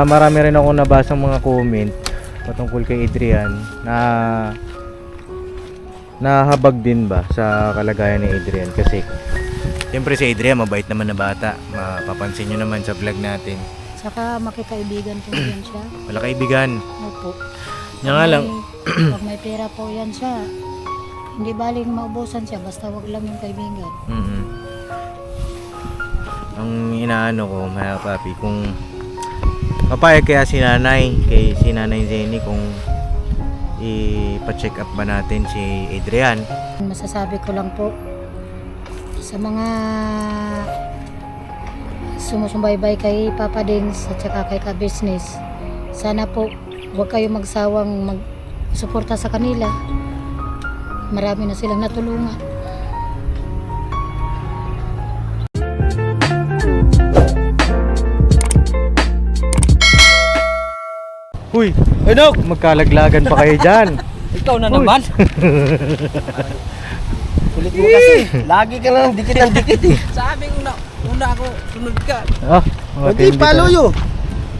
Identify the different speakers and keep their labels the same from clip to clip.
Speaker 1: marami rin ako nabasang mga comment patungkol kay Adrian na nahabag din ba sa kalagayan ni Adrian, kasi siyempre si Adrian mabait naman na bata, mapapansin nyo naman sa vlog natin.
Speaker 2: Saka makikaibigan po yan siya.
Speaker 1: Wala kaibigan.
Speaker 2: Opo.
Speaker 1: Yan nga lang.
Speaker 2: Pag may pera po yan siya, hindi baling maubusan siya, basta wag lang yung kaibigan.
Speaker 1: Ang inaano ko mga papi, kung papayag kaya si nanay, kay si nanay Jenny, kung ipa-check up ba natin si Adrian.
Speaker 2: Masasabi ko lang po sa mga sumusubaybay kay Papa Dings at saka kay ka-business, sana po huwag kayo magsawang magsuporta sa kanila. Marami na silang natulungan.
Speaker 1: Uy, Enok! Magkalaglagan pa kayo dyan.
Speaker 3: Ikaw na naman. Kulit mo kasi. Lagi ka lang dikit ng dikit eh. Sabi ko na, una ako, sunod ka.
Speaker 1: Hindi,
Speaker 3: follow you.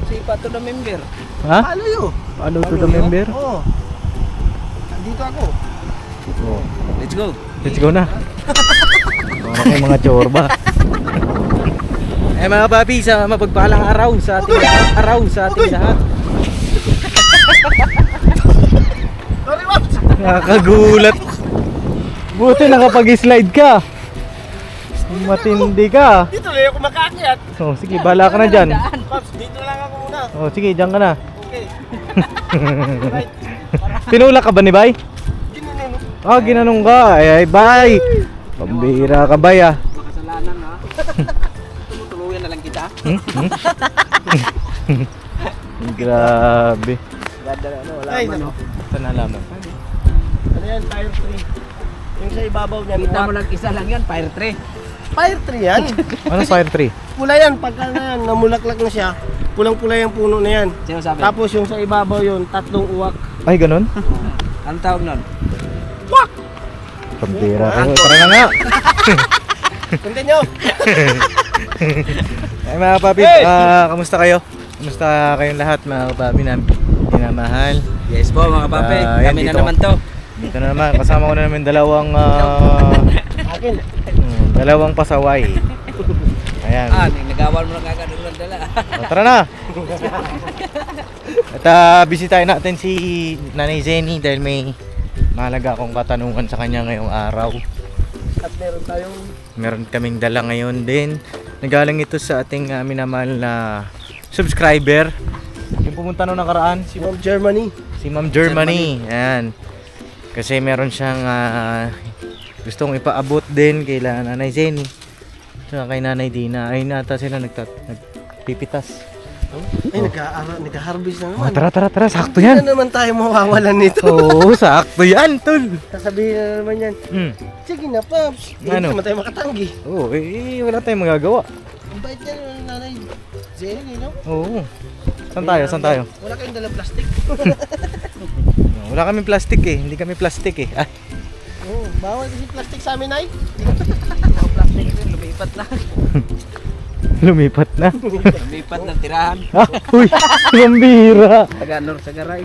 Speaker 3: Si Pato na member.
Speaker 1: Ha?
Speaker 3: Follow you.
Speaker 1: Follow to the member?
Speaker 3: Oo. Dito ako.
Speaker 1: Oh.
Speaker 3: Let's go.
Speaker 1: Let's go na. Para kayo mga chorba. Mga papi, sa mapagpalang araw sa ating lahat. Nakakagulat. Buti nakapag-slide ka. Matindi ka.
Speaker 3: Dito lang ako makaakyat.
Speaker 1: Oh, sige, bahala ka na dyan.
Speaker 3: Pops, dito lang ako muna.
Speaker 1: Oh, sige, dyan ka na.
Speaker 3: Okay.
Speaker 1: Tinulak ka ba ni Bay?
Speaker 3: Ginanong.
Speaker 1: Ginanong ka. Ay, Bay. Pambira ka, Bay, ah.
Speaker 3: Makasalanan ha. Tumutuluyan na lang kita.
Speaker 1: Grabe.
Speaker 3: Ganda na wala man.
Speaker 1: Saan nalaman?
Speaker 3: Ano yan, fire tree. Yung sa ibabaw niyan.
Speaker 4: Kita mo lang isa lang yan, fire tree.
Speaker 3: Fire tree yan.
Speaker 1: Ano fire tree?
Speaker 3: Pula yan, pagka na yan, namulaklak na siya. Pulang-pula yung puno na yan.
Speaker 4: Sino sabi?
Speaker 3: Tapos yung sa ibabaw yun, 3 uwak.
Speaker 1: Ay, ganun?
Speaker 4: Anong tawag nun?
Speaker 3: Wak!
Speaker 1: Pambira kayo. Tara na nga.
Speaker 3: Continue!
Speaker 1: Ay, mga papi, kamusta kayo? Kamusta kayong lahat, mga papi na pinamahal?
Speaker 4: Yes po mga pape,
Speaker 1: Yan,
Speaker 4: kami na
Speaker 1: dito.
Speaker 4: naman to.
Speaker 1: Dito na naman, kasama ko na namin dalawang
Speaker 3: Akin.
Speaker 1: dalawang pasaway. Ayan.
Speaker 4: Nagawal mo lang agad ng dala.
Speaker 1: Tara na. At bisitahin natin si Nanay Jenny dahil may mahalaga akong katanungan sa kanya ngayong araw.
Speaker 3: At
Speaker 1: Meron kaming dala ngayon din. Nagaling ito sa ating minamahal na subscriber. Yung pumunta nung nakaraan,
Speaker 3: si Ma'am Germany.
Speaker 1: si Ma'am Germany. Ayan. Kasi meron siyang gustong ipaabot din kay Nanay Jenny. So kay Nanay Dina. Ay nata sila nagpipitas.
Speaker 3: Ay, nag-harvest na naman.
Speaker 1: Tara, sakto
Speaker 3: Hindi
Speaker 1: yan.
Speaker 3: na naman tayo mawawalan nito.
Speaker 1: Oo, sakto yan, tol.
Speaker 3: Sasabihin na naman yan. Sige na, Pops. Hindi
Speaker 1: Ano?
Speaker 3: naman tayo makatanggi.
Speaker 1: Oo, wala tayong magagawa.
Speaker 3: Ang bait niya, Nanay Jenny, no?
Speaker 1: Oo. Saan tayo?
Speaker 3: Wala kayong dalang plastic.
Speaker 1: Wala kami plastic eh. Hindi kami plastic eh.
Speaker 3: Oo, bawal kasi plastic sa amin, ay.
Speaker 4: Mga plastic din, lumipat na.
Speaker 1: Lumipat na.
Speaker 4: Lumipat ng tirahan.
Speaker 1: Uy, pambira.
Speaker 4: Taga-nor sa garay.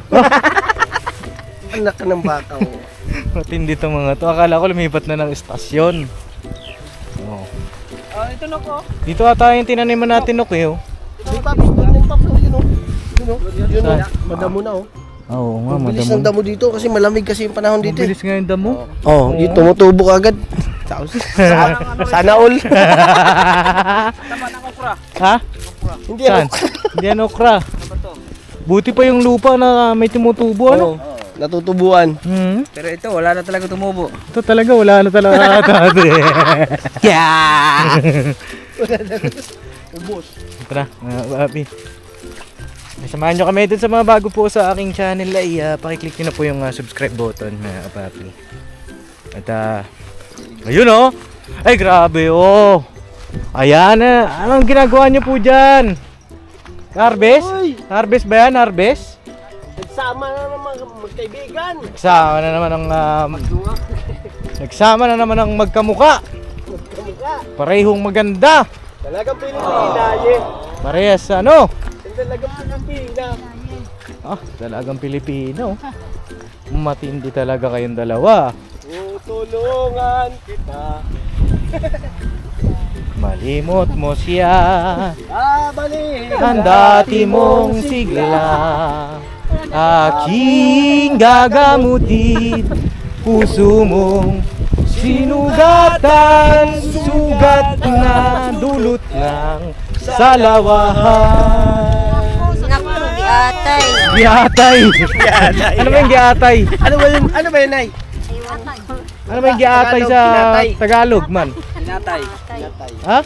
Speaker 3: Anak ka ng baka, oh.
Speaker 1: Matindi to mga to. Akala ko lumipat na ng estasyon. Oo.
Speaker 4: Ito na ko.
Speaker 1: Dito ata yung tinaniman natin no kuya.
Speaker 3: Yung Pops, yung Pops, oh, yun, oh. Yun, oh. Yun, oh.
Speaker 1: Saan?
Speaker 3: Madamo na, oh.
Speaker 1: Oo nga,
Speaker 3: Mabilis
Speaker 1: madamo.
Speaker 3: ng damo dito kasi malamig kasi yung panahon dito.
Speaker 1: Mabilis nga yung damo.
Speaker 3: Oh, yung tumutubo agad. Sana all.
Speaker 4: Tama ng okra.
Speaker 1: Ha?
Speaker 3: Hindi
Speaker 1: Saan?
Speaker 3: ako.
Speaker 1: Hindi yan okra.
Speaker 4: Ano ba to?
Speaker 1: Buti pa yung lupa na may tumutubo ano?
Speaker 3: Natutubuan.
Speaker 4: Pero ito, wala na talaga tumubo.
Speaker 1: Ito talaga, wala na talaga ata.
Speaker 4: Yeah!
Speaker 3: Ubos.
Speaker 1: Tara, mga papi. Samahan nyo kami dun sa mga bago po sa aking channel ay pakiclick nyo na po yung subscribe button mga papi. At ayun oh. Ay grabe oh. Ayan anong ginagawa nyo po dyan? Harvest?
Speaker 3: Uy!
Speaker 1: Harvest ba yan? Harvest?
Speaker 3: Nagsama na naman magkaibigan.
Speaker 1: Nagsama na naman ang nagsama na naman ang magkamuka.
Speaker 3: Magkamukha.
Speaker 1: Parehong maganda.
Speaker 3: Talagang piling ko inaye.
Speaker 1: Parehas ano?
Speaker 3: Talagang Pilipina.
Speaker 1: Talagang Pilipino. Matindi talaga kayong dalawa.
Speaker 3: Tutulungan kita.
Speaker 1: Malimot mo siya.
Speaker 3: Balik.
Speaker 1: Ang dati mong sigla. Aking gagamutin. Puso mong sinugatan. Sugat na dulot ng salawahan.
Speaker 5: Naku, giatay.
Speaker 1: Giatay. Ano ba yung giatay?
Speaker 3: Ano ba yun, Nay?
Speaker 1: Ano ba yung giatay sa
Speaker 3: Kinatay.
Speaker 1: Tagalog man?
Speaker 4: Pinatay.
Speaker 1: Ha?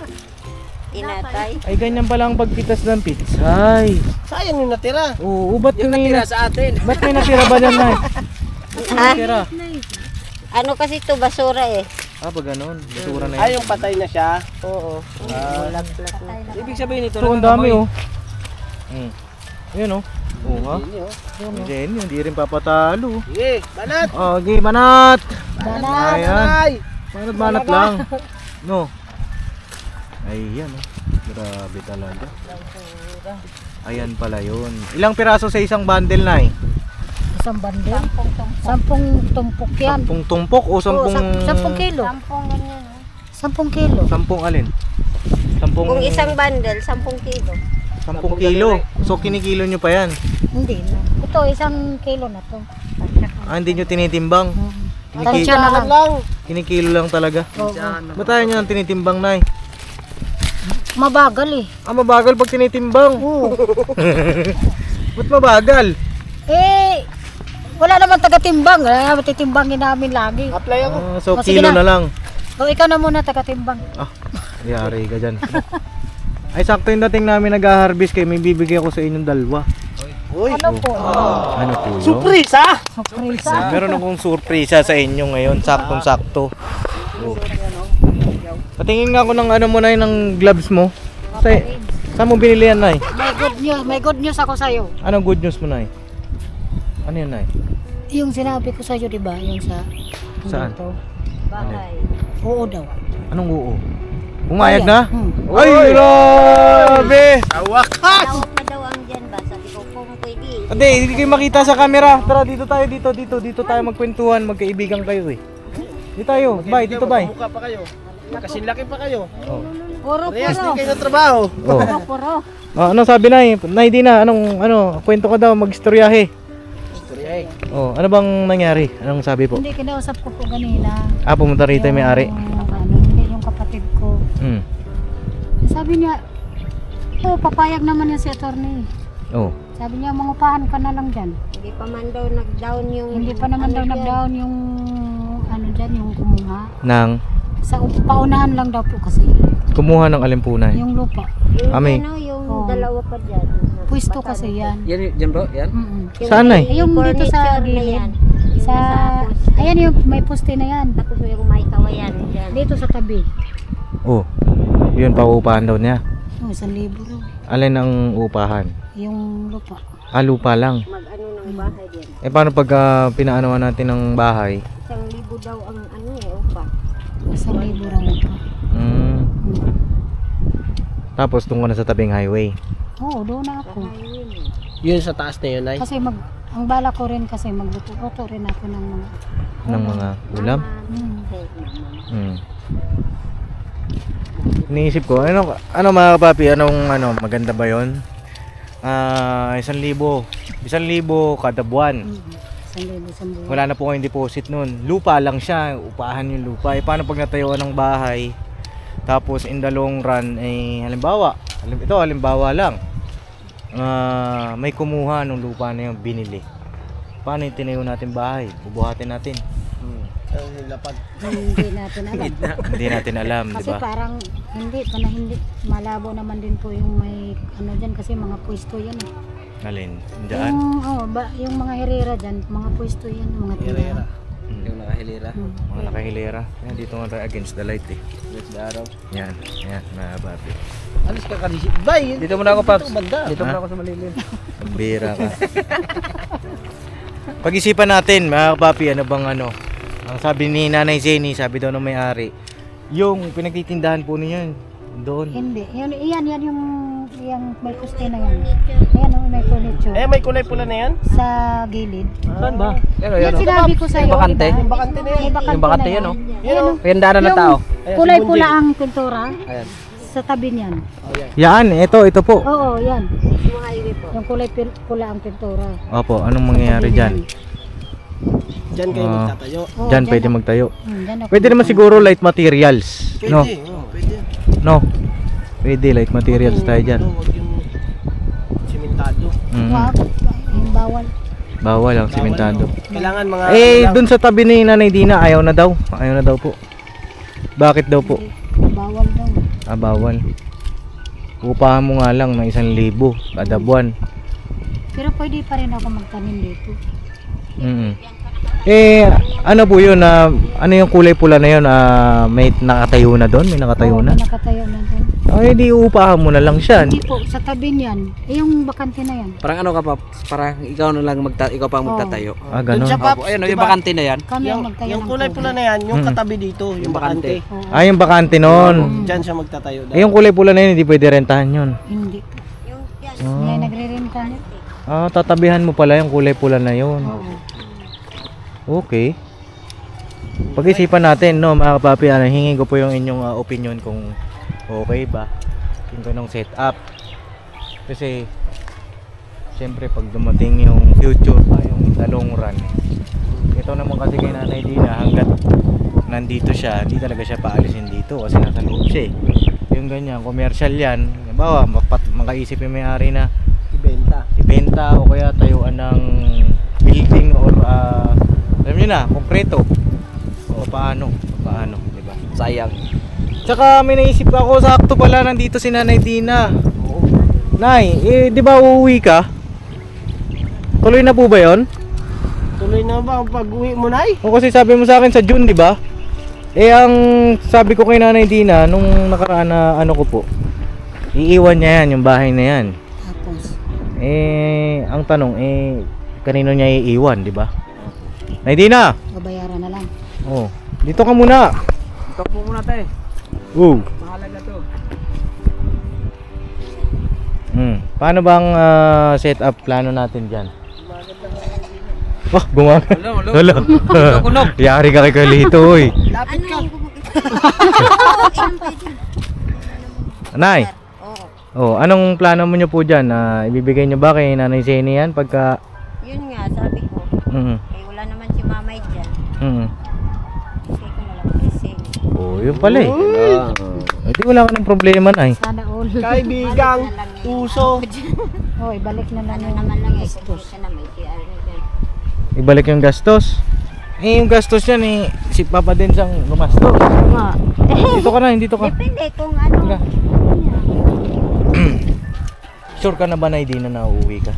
Speaker 5: Inatay.
Speaker 1: Ay ganyan pala ang pagpitas ng pitsay.
Speaker 3: Sayang yung natira.
Speaker 1: Oo, ba't
Speaker 4: Yung
Speaker 1: may,
Speaker 4: natira sa atin.
Speaker 1: ba't may natira ba dyan, Nay?
Speaker 5: Ah,
Speaker 1: Natira.
Speaker 5: ano kasi to basura eh.
Speaker 1: Ba ganon? Basura na
Speaker 3: Ay,
Speaker 1: yun.
Speaker 3: yung patay na siya.
Speaker 5: Oo. Mulak-lak na.
Speaker 4: Ibig sabihin ito,
Speaker 1: So, ang dami oh. Ayun oh. Oo nga. Jenny, hindi rin papatalo.
Speaker 3: Sige, banat.
Speaker 1: Okay, manat!
Speaker 2: Banat.
Speaker 1: Ayan.
Speaker 3: Nay.
Speaker 1: Manat lang. No. Ayan oh. Grabe talaga. Ayan pala yun. Ilang piraso sa isang bundle, Nay?
Speaker 2: Isang bandel. 10 tumpok yan.
Speaker 1: 10 tumpok o 10...
Speaker 2: 10 kilo.
Speaker 5: Sampung ganyan.
Speaker 2: 10 kilo.
Speaker 1: 10 alin? 10
Speaker 5: Kung isang bundle, 10 kilo.
Speaker 1: 10 kilo. So kinikilo nyo pa yan.
Speaker 2: Hindi na. Ito, 1 kilo na to.
Speaker 1: Hindi nyo tinitimbang.
Speaker 2: Tansya na lang.
Speaker 3: Lang.
Speaker 1: Kinikilo lang talaga.
Speaker 2: Oo.
Speaker 1: Ba't tayo nyo nang tinitimbang, Nay?
Speaker 2: Mabagal eh.
Speaker 1: Mabagal pag tinitimbang.
Speaker 2: Oo.
Speaker 1: Ba't mabagal?
Speaker 2: Eh, wala naman taga-timbang. Matitimbangin namin lagi.
Speaker 3: Apply ako.
Speaker 1: So
Speaker 2: O, sige
Speaker 1: kilo
Speaker 2: na.
Speaker 1: na lang.
Speaker 2: O, ikaw na muna taga-timbang.
Speaker 1: Yari ka dyan. Ay sakto yung dating namin nag-harvest kayo. May bibigay ako sa inyong dalawa.
Speaker 3: Uy.
Speaker 2: Ano po?
Speaker 1: Ano po yun?
Speaker 3: Surprise ha?
Speaker 2: Surpresa.
Speaker 1: Meron akong surpresa sa inyo ngayon. Saktong-sakto. Oh. Patingin nga ako ng ano mo, Nay, ng gloves mo. Saan mo binili yan, Nay?
Speaker 2: May good news ako sa'yo.
Speaker 1: Anong good news mo, Nay? Ano yan, Nay?
Speaker 2: Yung sinabi ko sa'yo, di ba? Yung sa...
Speaker 1: Saan?
Speaker 2: Dito.
Speaker 5: Bahay.
Speaker 2: Oo daw.
Speaker 1: Anong oo? Pumayag na?
Speaker 2: Ay,
Speaker 1: Ay, grabe!
Speaker 3: Wakas.
Speaker 5: Tawag pa daw ang dyan ba? Sabi ko kung pwede.
Speaker 1: Hindi kayo makita sa camera. Tara, dito tayo, dito tayo magkwentuhan, magkaibigan kayo eh. Dito tayo, bye, dito bye.
Speaker 3: Mukha pa kayo. Kasinlaki pa kayo.
Speaker 1: Oh.
Speaker 2: Puro,
Speaker 3: Parehas din
Speaker 2: puro.
Speaker 3: kayo ng trabaho.
Speaker 1: Oh.
Speaker 2: Puro.
Speaker 1: Anong sabi, Nay? Nay, di na, kwento ko daw, magistoryahe.
Speaker 3: Istorya eh.
Speaker 1: Oh, ano bang nangyari? Anong sabi po?
Speaker 2: Hindi, kinausap ko po kanina.
Speaker 1: Pumunta rito yung may-ari.
Speaker 2: Hindi, yung kapatid ko.
Speaker 1: Hmm.
Speaker 2: Sabi niya, papayag naman yan si attorney.
Speaker 1: Oh.
Speaker 2: Sabi niya, mangupahan ka na lang dyan.
Speaker 5: Hindi pa man daw nag-down yung...
Speaker 2: Hindi pa naman daw
Speaker 5: dyan.
Speaker 2: nag-down yung ano dyan, yung kumuha.
Speaker 1: Nang
Speaker 2: Sa paunahan lang daw po kasi,
Speaker 1: kumuha ng alimpunay.
Speaker 2: yung lupa.
Speaker 5: Yung
Speaker 1: Ami.
Speaker 5: ano, yung
Speaker 2: Oo.
Speaker 5: dalawa pa dyan.
Speaker 2: Pwesto kasi yan.
Speaker 4: Yan, dyan bro, yan.
Speaker 2: Mm-mm.
Speaker 1: Saan, Nay?
Speaker 2: Yung dito sa
Speaker 5: furniture na
Speaker 2: gilid.
Speaker 5: yan. Yung
Speaker 2: Sa,
Speaker 5: nasa poste.
Speaker 2: ayan yung may poste na yan.
Speaker 5: Tapos yung may kawayan dyan.
Speaker 2: Dito sa tabi.
Speaker 1: Oh. Yun, pauupahan daw niya.
Speaker 2: Oh, 1,000 raw.
Speaker 1: Alin ang upahan?
Speaker 2: Yung lupa.
Speaker 1: Lupa lang.
Speaker 5: Mag-ano ng bahay din.
Speaker 1: Paano pag pinaanoan natin ng bahay?
Speaker 5: 1,000 daw ang ano eh, upa.
Speaker 2: 1,000 raw lupa.
Speaker 1: Tapos doon ko na sa tabing highway.
Speaker 2: Oo, doon na ako.
Speaker 3: Yun sa taas na yun, Nay.
Speaker 2: Kasi ang bala ko rin kasi magluto rin ako ng mga
Speaker 1: Ng mga ulam. Hmm. Iniisip ko, ano mga papi, anong maganda ba yon? 1,000. 1,000 kada buwan.
Speaker 2: 1,000 sa buwan.
Speaker 1: Wala na po kayong deposit nun. Lupa lang siya, upahan yung lupa. Paano pag natayuan ng bahay? Tapos in the long run, halimbawa lang, may kumuha ng lupa na yung binili. Paano yung tinayo natin bahay? Bubuhatin natin.
Speaker 3: Lapad.
Speaker 2: Hindi natin alam.
Speaker 1: Hindi natin alam, di
Speaker 2: Kasi
Speaker 1: ba?
Speaker 2: parang hindi malabo naman din po yung may ano diyan kasi mga pwesto yan eh.
Speaker 1: Alin? Diyan?
Speaker 2: Yung mga herera diyan, mga pwesto yan, mga tindahan.
Speaker 4: Yung nakahilira.
Speaker 1: Mga nakahilera. Yan, dito nga tayo against the light eh.
Speaker 4: Let's the araw.
Speaker 1: Yan, mga papi.
Speaker 3: Alis ka kadisi. Bay.
Speaker 4: Dito muna ako, Paps.
Speaker 3: Banda.
Speaker 4: Dito muna ako sa malilim.
Speaker 1: Bira ka. Pag-isipan natin, mga papi, ano bang ang sabi ni Nanay Jenny, sabi daw ng may-ari, yung pinagtitindahan po niyan, doon.
Speaker 2: Hindi. Yan yung yung may poste na yan. Ayan o, may furniture.
Speaker 3: May kulay pula na yan?
Speaker 2: Sa gilid.
Speaker 3: Saan ba?
Speaker 4: Pero
Speaker 2: Yan sinabi ko sa'yo.
Speaker 4: Yung bakante?
Speaker 2: diba?
Speaker 3: Yung bakante na yan.
Speaker 2: May bakante
Speaker 4: Yung bakante
Speaker 2: na
Speaker 4: yan,
Speaker 2: yan.
Speaker 4: oh.
Speaker 3: Yan, oh.
Speaker 4: Yung daanan ng tao.
Speaker 3: Ayan,
Speaker 2: Kulay
Speaker 3: si
Speaker 2: pula
Speaker 3: Bunjing.
Speaker 2: ang pintura.
Speaker 4: Ayan.
Speaker 2: Sa tabi niyan.
Speaker 1: Yan, ito po.
Speaker 2: Oo, yan.
Speaker 5: Yung highway po.
Speaker 2: Yung kulay pula ang pintura.
Speaker 1: Opo, anong mangyayari dyan?
Speaker 3: Diyan kayo
Speaker 1: Ah.
Speaker 3: magtatayo.
Speaker 2: Oo,
Speaker 1: Dyan pwede
Speaker 2: ako-
Speaker 1: magtayo.
Speaker 2: dyan ako
Speaker 1: Pwede naman
Speaker 2: magtayo.
Speaker 1: siguro light materials.
Speaker 3: Pwede,
Speaker 1: No?
Speaker 3: pwede.
Speaker 1: No? Pwede light materials tayo dyan.
Speaker 3: Huwag yung simentado.
Speaker 1: Mm.
Speaker 2: Wag. Yung bawal.
Speaker 1: Bawal ang simentado.
Speaker 3: Kailangan mga...
Speaker 1: Dun sa tabi ni Nanay Dina, ayaw na daw. Ayaw na daw po. Bakit daw po?
Speaker 2: Bawal daw.
Speaker 1: Bawal. Upahan mo nga lang ng 1,000 kada buwan.
Speaker 2: Pero pwede pa rin ako magtanim dito.
Speaker 1: Mm. Ano po yun? Ano yung kulay pula na yun? May nakatayo na doon? May nakatayo
Speaker 2: Oo,
Speaker 1: na?
Speaker 2: may nakatayo na doon.
Speaker 1: Ay, di uupahan mo na lang siya.
Speaker 2: Hindi po, sa tabi niyan. Yung bakante na yan.
Speaker 4: Parang ano ka pa? Parang ikaw na lang ikaw pa ang magtatayo.
Speaker 1: Ganun.
Speaker 3: Doon sa
Speaker 4: Opo, ayun, yung bakante na yan.
Speaker 2: Kami ang magtayo
Speaker 3: Yung
Speaker 2: ng
Speaker 3: kulay
Speaker 2: tubig.
Speaker 3: pula na yan, yung katabi dito, yung
Speaker 4: Yung bakante.
Speaker 3: bakante.
Speaker 2: Oo.
Speaker 1: Yung bakante noon.
Speaker 3: Diyan siya magtatayo.
Speaker 1: Yung kulay pula na yun, hindi pwede rentahan yun.
Speaker 2: Hindi po.
Speaker 5: Yung yan.
Speaker 2: May nagre-renta niya.
Speaker 1: Tatabihan mo pala yung kulay pula na yun.
Speaker 2: Oo.
Speaker 1: Okay. Pag-isipan natin, no, mga kapapi, hingin ko po yung inyong opinion kung okay ba yung ganong setup. Kasi, syempre, pag dumating yung future pa, yung in the long run, ito naman kasi kay Nanay Dina, hanggat nandito siya, hindi talaga siya paalisin dito kasi nasa loob siya eh. Yung ganyan, commercial yan, halimbawa, makaisip yung may-ari na
Speaker 3: Ibenta.
Speaker 1: ibenta o kaya tayuan ng building or alam niyo na, konkreto. O paano, di ba?
Speaker 4: Sayang.
Speaker 1: Tsaka may naisip ako, sakto pala nandito si Nanay Dina. Nay, di ba uuwi ka? Tuloy na po ba 'yon?
Speaker 3: Tuloy na ba ang pag-uwi mo, Nay?
Speaker 1: O kasi sabi mo sa akin sa June, di ba? Ang sabi ko kay Nanay Dina nung nakaraan na ano ko po, iiwan niya yan, yung bahay na yan.
Speaker 2: Tapos,
Speaker 1: Ang tanong, kanino niya iiwan, di ba? Nay Dina!
Speaker 2: babayaran na lang.
Speaker 1: Oh, dito ka muna.
Speaker 4: Ito po muna tayo. Mahalaga to.
Speaker 1: Paano bang setup plano natin diyan? Gumagana.
Speaker 4: Hello.
Speaker 1: Hello. Yari ka kay Carlito, oy.
Speaker 3: Lapit ka.
Speaker 1: Nay.
Speaker 5: Oo.
Speaker 1: Anong plano mo nyo po diyan? Ibibigay nyo ba kay Nanay Zeni yan pagka
Speaker 5: Yun nga, sabi ko. Wala naman si mamay dyan. Kasi ko na lang kasi.
Speaker 1: Yun pala eh. Hindi wala ka ng problema, Nay.
Speaker 2: Sana all.
Speaker 3: Kaibigang puso.
Speaker 2: Oh, ibalik na lang
Speaker 5: Ano
Speaker 2: yung
Speaker 5: naman lang eh.
Speaker 2: gastos.
Speaker 5: Kasi na may PR na dyan.
Speaker 1: Ibalik yung gastos. Yung gastos yan si Papa din siyang gumastos.
Speaker 5: Nga.
Speaker 1: Dito ka na, dito ka.
Speaker 5: Depende kung ano.
Speaker 1: Teka. Sure ka na ba na hindi na nauuwi ka?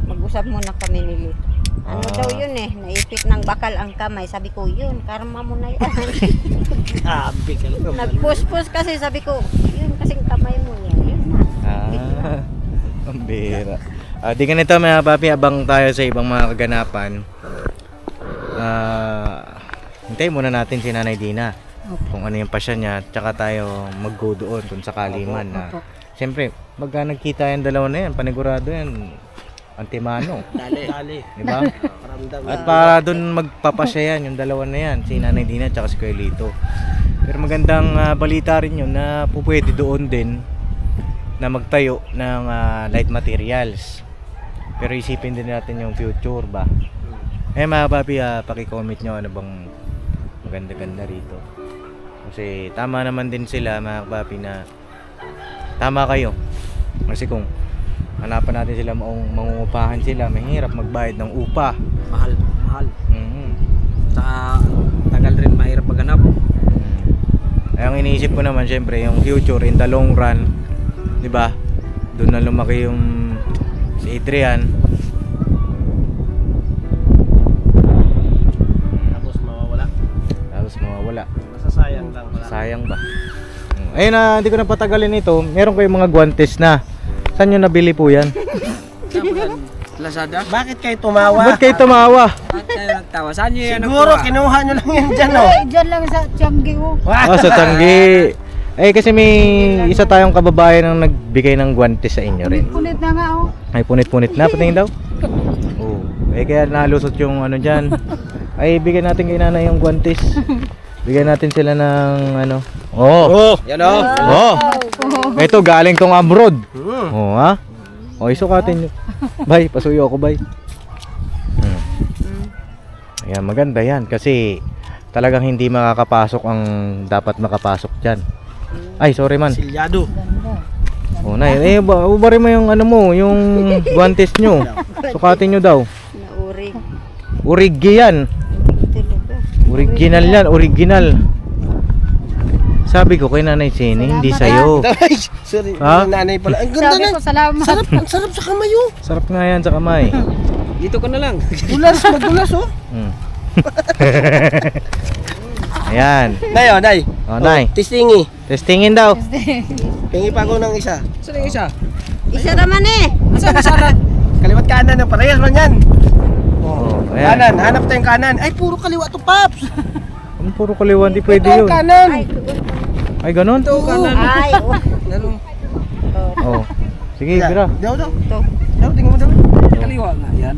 Speaker 5: Mag-usap muna kami ni Lito. Ano daw yun eh, naipit ng bakal ang kamay. Sabi ko, yun, karma mo na yan.
Speaker 3: Sabi ka lang.
Speaker 5: Nagpuspos kasi, sabi ko, yun kasing kamay mo yan. Yun na.
Speaker 1: Ang bira. Di ganito mga papi, abang tayo sa ibang mga kaganapan. Hintayin muna natin si Nanay Dina. Kung ano yung pasya niya, tsaka tayo mag-go doon kung sakali man na. Siyempre, pagka nagkita yung dalawa na yan, panigurado yan, antimano.
Speaker 3: Dali.
Speaker 1: Diba?
Speaker 3: Paramdam
Speaker 1: At para doon magpapasya yan, yung dalawa na yan, si Nanay Dina tsaka si Carlito. Pero magandang balita rin yun na pupwede doon din na magtayo ng light materials. Pero isipin din natin yung future ba. Mga papi, paki-comment nyo ano bang maganda-ganda rito. Kasi tama naman din sila mga papi na tama kayo. Kasi kung hanapan natin sila, mangungupahan sila, mahirap magbayad ng upa.
Speaker 4: Mahal.
Speaker 1: Sa
Speaker 4: Tagal rin mahirap maghanap.
Speaker 1: ang iniisip ko naman syempre yung future in the long run, 'di ba? Doon na lumaki yung si Adrian. Tapos mawawala.
Speaker 3: Masasayang lang.
Speaker 1: Sayang ba? Ayun na, hindi ko na patagalin ito. Meron kayong mga guantes na. Saan nyo nabili po yan?
Speaker 4: Lazada?
Speaker 3: Bakit kayo tumawa?
Speaker 1: Ba't kayo tumawa?
Speaker 4: Bakit tayo nagtawa? Saan nyo yan
Speaker 3: Siguro kinuha nyo lang yan dyan, oh.
Speaker 2: Diyan lang sa Tianggi oh.
Speaker 1: Sa Tanggi. Kasi may isa tayong kababayan ang nagbigay ng guwantes sa inyo rin.
Speaker 2: Punit na nga oh.
Speaker 1: Ay, punit-punit na. Patingin daw. Oo. Kaya nalusot yung ano dyan. Ay, bigyan natin kay nanay yung guwantes. Bigyan natin sila ng ano. Oh!
Speaker 3: Yan o.
Speaker 1: Oh! Ito, galing tong abroad. Oh, ha? Oh, isukatin nyo. Bay, pasuyo ako, bay. Ayan, maganda yan. Kasi talagang hindi makakapasok ang dapat makapasok dyan. Ay, sorry man.
Speaker 3: Silyado.
Speaker 1: Oh, nay, ubarin mo yung ano mo, yung guantes nyo. Sukatin nyo daw.
Speaker 5: Naurig.
Speaker 1: Urigi yan.
Speaker 5: Talaga.
Speaker 1: Original yan, original. Sabi ko kay Nanay Sini, hindi sa'yo.
Speaker 3: Ay, sorry.
Speaker 1: Ha?
Speaker 3: Nanay pala. Ang ganda
Speaker 2: Sabi
Speaker 3: na.
Speaker 2: ko salamat.
Speaker 3: Sarap, ang sarap sa kamay oh.
Speaker 1: Sarap nga yan sa kamay.
Speaker 4: Dito ko na lang.
Speaker 3: Gulas, magulas oh.
Speaker 1: Hmm. Ayan.
Speaker 3: Nay oh, nay.
Speaker 1: Oh, Nay.
Speaker 3: Testingi.
Speaker 1: Testingin daw.
Speaker 3: Pingi pa ako ng isa.
Speaker 4: Saan yung isa?
Speaker 5: Isa naman eh.
Speaker 4: Saan isa na?
Speaker 3: Kaliwat kanan ng parehas man yan.
Speaker 1: Oh, ayan.
Speaker 3: Kanan, hanap tayong kanan. Ay, puro kaliwa to, Paps.
Speaker 1: Ang puro kaliwan, di pwede
Speaker 3: Ito,
Speaker 1: yun.
Speaker 3: kanan.
Speaker 5: Ay,
Speaker 1: Ay, ganun?
Speaker 4: Ito, kanan.
Speaker 5: ay, oh.
Speaker 4: Ano?
Speaker 1: Oh. Sige, bira.
Speaker 3: Daw, daw.
Speaker 5: Ito.
Speaker 3: Daw, tingnan mo daw.
Speaker 4: Kaliwa nga yan.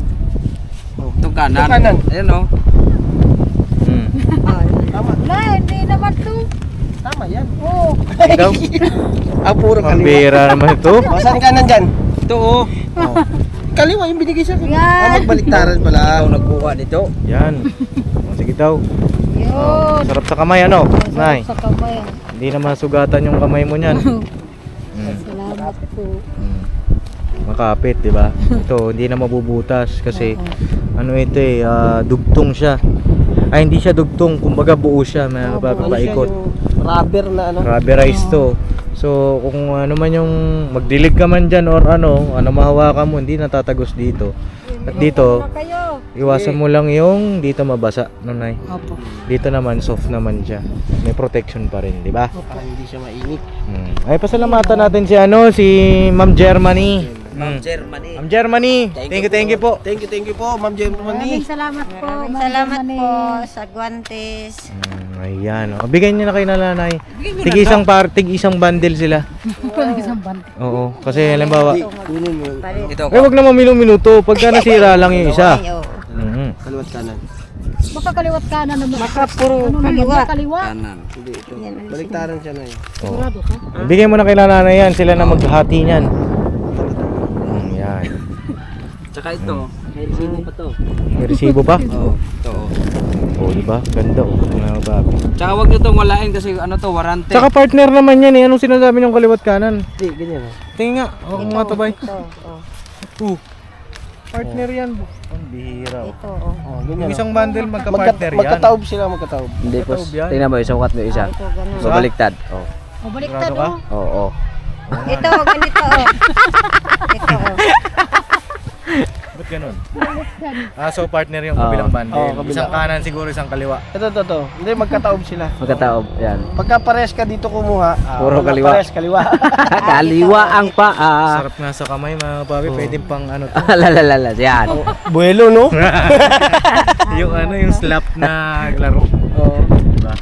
Speaker 4: Itong kanan.
Speaker 3: Itong kanan.
Speaker 4: Ayan o.
Speaker 1: Hmm.
Speaker 5: Oh,
Speaker 3: Tama.
Speaker 2: Wala, hindi naman to.
Speaker 3: Tama yan.
Speaker 2: Oh.
Speaker 1: Daw.
Speaker 3: Ah, puro
Speaker 1: Ang
Speaker 3: kaliwa.
Speaker 1: bira naman ito.
Speaker 3: O, saan kanan dyan?
Speaker 4: Ito o.
Speaker 3: Kaliwa yung binigay sa akin.
Speaker 2: Yan.
Speaker 3: Ah, magbaliktaran pala.
Speaker 4: Ikaw nagbuka nito.
Speaker 1: Yan. Oh, sige daw.
Speaker 2: Yun.
Speaker 1: Sarap sa kamay, ano? Nay.
Speaker 2: Sa kamay.
Speaker 1: Hindi naman sugatan yung kamay mo niyan.
Speaker 2: Salamat po.
Speaker 1: Makapit, di ba? Ito, hindi na mabubutas kasi ano ito dugtong siya. Ay, hindi siya dugtong, kumbaga buo siya, may
Speaker 3: Ano siya,
Speaker 1: paikot.
Speaker 3: yung rubber na ano.
Speaker 1: Rubberized to. So, kung ano man yung magdilig ka man dyan or ano mahawakan mo, hindi natatagos dito. At dito,
Speaker 5: kayo.
Speaker 1: iwasan mo lang yung dito mabasa, nunay.
Speaker 2: Opo.
Speaker 1: Dito naman, soft naman siya. May protection pa rin, di ba?
Speaker 3: Para hindi siya mainit.
Speaker 1: Ay, pasalamatan natin si Ma'am Germany.
Speaker 4: Germany.
Speaker 1: Ma'am Germany, thank you po.
Speaker 3: Thank you po, Ma'am Jem
Speaker 2: Maraming salamat po.
Speaker 5: Maraming
Speaker 2: Ma'am
Speaker 5: salamat
Speaker 2: Germany.
Speaker 5: po sa guantes.
Speaker 1: Ayan, bigyan niyo na kay nanay. Tig isang bundle sila.
Speaker 2: Walang isang bante.
Speaker 1: Oo, kasi halimbawa,
Speaker 3: Kunin mo yung
Speaker 4: Ito
Speaker 1: eh wag naman minuto, pagka nasira lang yung isa.
Speaker 5: Ay, oh.
Speaker 3: kaliwat kanan.
Speaker 2: Baka kaliwat kanan naman.
Speaker 5: Baka puro
Speaker 2: Ano naman,
Speaker 5: kaliwa.
Speaker 2: kaliwa.
Speaker 4: Kanan.
Speaker 3: Hindi ito.
Speaker 5: Yan, ano
Speaker 3: Baliktaran siya na yun.
Speaker 2: Sigurado ka?
Speaker 1: Bigyan mo na kay nanay yan, sila na maghati niyan. Yan.
Speaker 4: Tsaka ito. May resibo pa to.
Speaker 1: May resibo pa?
Speaker 4: Oo. Ito o.
Speaker 1: Oh, di ba? Ganda oh. Mga babi.
Speaker 4: Tsaka huwag nyo itong walain kasi ano to, warranty.
Speaker 1: Saka partner naman yan eh. Anong sinasabi ng kaliwat kanan?
Speaker 3: Hindi, ganyan oh.
Speaker 1: Tingin nga. Oo nga to bay.
Speaker 5: Ito, oh.
Speaker 1: Partner yan. Ang bihira. Oh.
Speaker 5: Ito, oh.
Speaker 3: Oh, ganyan
Speaker 1: Yung
Speaker 3: oh.
Speaker 1: isang bundle magka-partner yan.
Speaker 3: Magkataob sila, magkataob.
Speaker 4: Hindi po.
Speaker 1: Kataob yan.
Speaker 4: Tingnan mo, isukat mo isa.
Speaker 5: Ah, ito, ganun.
Speaker 4: Babaliktad. Oh.
Speaker 2: O baliktad
Speaker 1: Sigurado
Speaker 2: oh.
Speaker 4: Oo.
Speaker 5: Ito, ganito, oh. Ito, oh.
Speaker 1: Ba't ganun? So partner yung kabilang bundle.
Speaker 3: Oo, kabilang.
Speaker 1: Isang kanan siguro, isang kaliwa.
Speaker 3: Ito. Hindi, magkataob sila.
Speaker 4: Magkataob. Yan.
Speaker 3: Pagka pares ka dito kumuha,
Speaker 4: Puro
Speaker 3: pagka
Speaker 4: kaliwa.
Speaker 3: Pares, kaliwa.
Speaker 4: Kaliwa ang paa.
Speaker 1: Sarap nga sa kamay mga babi. Pwede pang ano to.
Speaker 4: Lalalala. Yan.
Speaker 3: Buelo, no?
Speaker 1: Yung ano, yung slap na laro.
Speaker 3: Oo.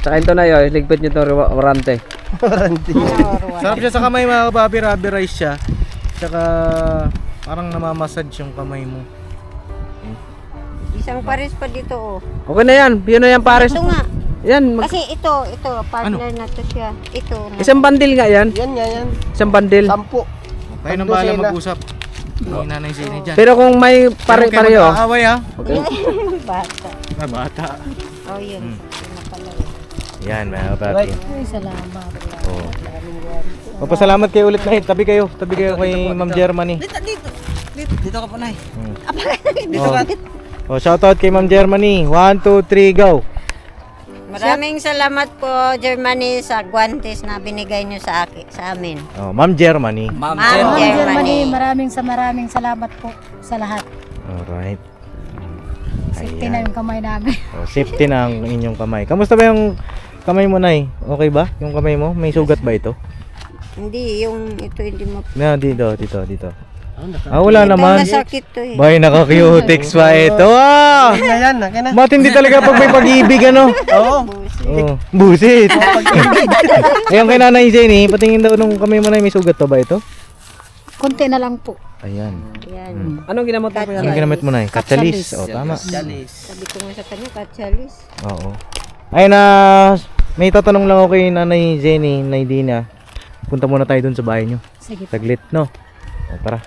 Speaker 4: Tsaka ito na yun. Ligpit nyo itong warranty.
Speaker 3: Warranty.
Speaker 1: Sarap siya sa kamay mga babi. Rubberized siya. Tsaka parang namamassage yung kamay mo.
Speaker 5: Isang pares pa dito, oh.
Speaker 4: Okay na yan. Yun na yan pares.
Speaker 5: Ito nga.
Speaker 4: Yan.
Speaker 5: Kasi ito, partner na to siya. Ito.
Speaker 4: Isang bundle nga yan.
Speaker 3: Yan nga yan.
Speaker 4: Isang bundle.
Speaker 3: 10.
Speaker 1: Tayo nang bahala mag-usap. Hindi nanay sini dyan.
Speaker 4: Pero kung may pare-pareho.
Speaker 1: Mag-aaway ha.
Speaker 4: Okay.
Speaker 5: Bata.
Speaker 1: Na bata.
Speaker 5: Oh, yun. Yun na pala yun.
Speaker 1: Yan mga babi.
Speaker 2: Ay, salamat.
Speaker 1: Oh. Papasalamat kayo ulit na. Tabi kayo kay Ma'am Germany.
Speaker 4: Dito ka po na
Speaker 1: Oh, shoutout kay Ma'am Germany. 1, 2, 3, go.
Speaker 5: Maraming salamat po, Germany, sa guantes na binigay nyo sa amin.
Speaker 1: Oh, Ma'am Germany.
Speaker 4: Ma'am
Speaker 5: Ma'am
Speaker 2: Ma'am
Speaker 5: Germany.
Speaker 2: Germany, maraming salamat po sa lahat.
Speaker 1: Alright.
Speaker 2: Safety na yung kamay namin.
Speaker 1: Oh, safety na ang inyong kamay. Kamusta ba yung kamay mo, Nay? Okay ba? Yung kamay mo? May sugat ba ito?
Speaker 5: Hindi, yung ito hindi mo...
Speaker 1: Na, dito. Wala naman.
Speaker 5: Masakit to eh.
Speaker 1: Bay, naka-cutex pa ito.
Speaker 3: Yan, akin na.
Speaker 1: Matindi talaga pag may pag-ibig, ano?
Speaker 3: Oo.
Speaker 1: Oh, busit. Ayun kay Nanay Jenny, patingin daw nung kamay mo na may sugat pa ba ito?
Speaker 2: Konti na lang po.
Speaker 1: Ayan.
Speaker 5: Yan.
Speaker 4: Anong ginamot mo po yan?
Speaker 1: Anong ginamit mo na? Katsalis.
Speaker 2: Katsalis.
Speaker 1: Tama.
Speaker 3: Jalis.
Speaker 5: Sabi ko nga sa kanya, katsalis.
Speaker 1: Oo. Ayun na, may tatanong lang ako kay Nanay Jenny, Nay Dina. Punta muna tayo dun sa bahay nyo.
Speaker 2: Sige po.
Speaker 1: Saglit, no? O, tara.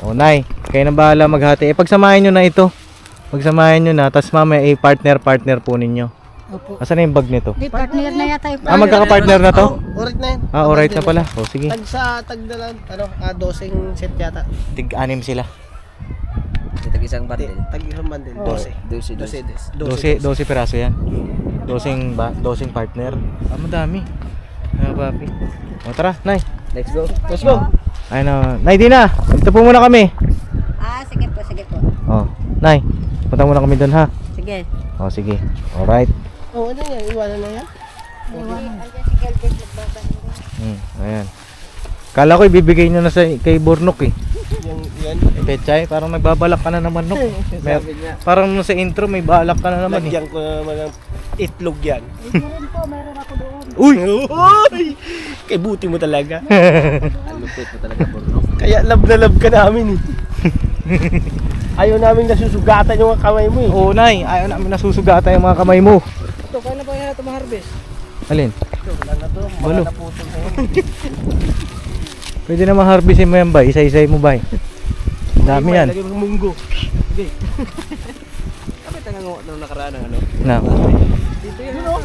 Speaker 1: O, Nay, kayo nang bahala maghati. Pagsamahin nyo na ito. Pagsamahin nyo na, tas mamaya partner po ninyo.
Speaker 2: Opo.
Speaker 1: Asan na yung bag nito?
Speaker 2: Di, partner na yata yung
Speaker 1: Magkaka-partner na to?
Speaker 3: Urit na yan.
Speaker 1: Alright na pala. O, sige.
Speaker 3: Tag sa tagdalan, dosing set yata.
Speaker 1: Tig-anim sila.
Speaker 4: Tag isang bundle.
Speaker 3: Tag isang bundle, 12.
Speaker 4: 12.
Speaker 1: 12 piraso yan. Dosing partner. Madami. Papi. O, tara, Nay.
Speaker 4: Let's go.
Speaker 3: Let's go.
Speaker 1: Ayun na. Nay, Dina. Dito po muna kami.
Speaker 5: Sige po, sige po.
Speaker 1: O, Nay. Punta muna kami dun, ha?
Speaker 5: Sige.
Speaker 1: O, sige. Alright.
Speaker 3: Oh, ano yan? Iwanan na yan?
Speaker 5: Andiyan si Galvez, nagbasa nila.
Speaker 1: Ayan. Kala ko ibibigay nyo na kay Bornok eh.
Speaker 3: Yan.
Speaker 1: Pechay, parang nagbabalak ka na naman, Nok. Parang sa intro may balak ka na naman eh.
Speaker 3: Lagyan ko naman ng itlog yan.
Speaker 2: Meron po, meron ako doon.
Speaker 1: Uy!
Speaker 3: Uy! Kay buti mo talaga.
Speaker 4: Lupit mo talaga, Borno.
Speaker 3: Kaya love na love ka namin eh. Ayaw namin nasusugatan yung kamay mo eh.
Speaker 1: Oo, Nay. Ayaw namin nasusugatan yung mga kamay mo.
Speaker 4: Ito, kaya na ba yan ito ma-harvest?
Speaker 1: Alin?
Speaker 3: Wala na to.
Speaker 1: Balo.
Speaker 3: Mga naputol na yan.
Speaker 1: Pwede na ma-harvestin mo yan, bay. Isa-isay mo, bay. Dami yan.
Speaker 3: Lagyan mo munggo.
Speaker 4: Kapit ang nung nakaraan ng ano?
Speaker 1: Na.
Speaker 4: Dito yun.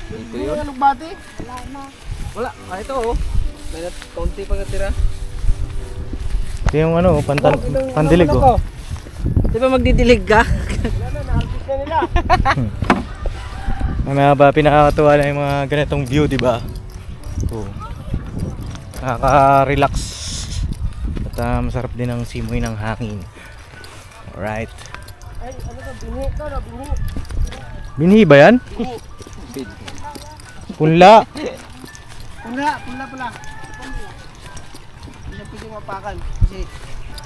Speaker 4: Dito yun.
Speaker 3: Anong bati?
Speaker 4: Wala. Ito oh. May konti pa natira.
Speaker 1: Ito yung ano, pandilig oh.
Speaker 4: Di ba magdidilig ka?
Speaker 3: Na-harvest na nila.
Speaker 1: Mga ba, pinakakatuwa na yung mga ganitong view, di ba? Oh. Nakaka-relax. At masarap din ang simoy ng hangin. Alright.
Speaker 3: Ay, ano to? Binhi to, no? Binhi.
Speaker 1: Binhi ba yan? Punla.
Speaker 3: Punla pala. Hindi na pwede mapakan. Kasi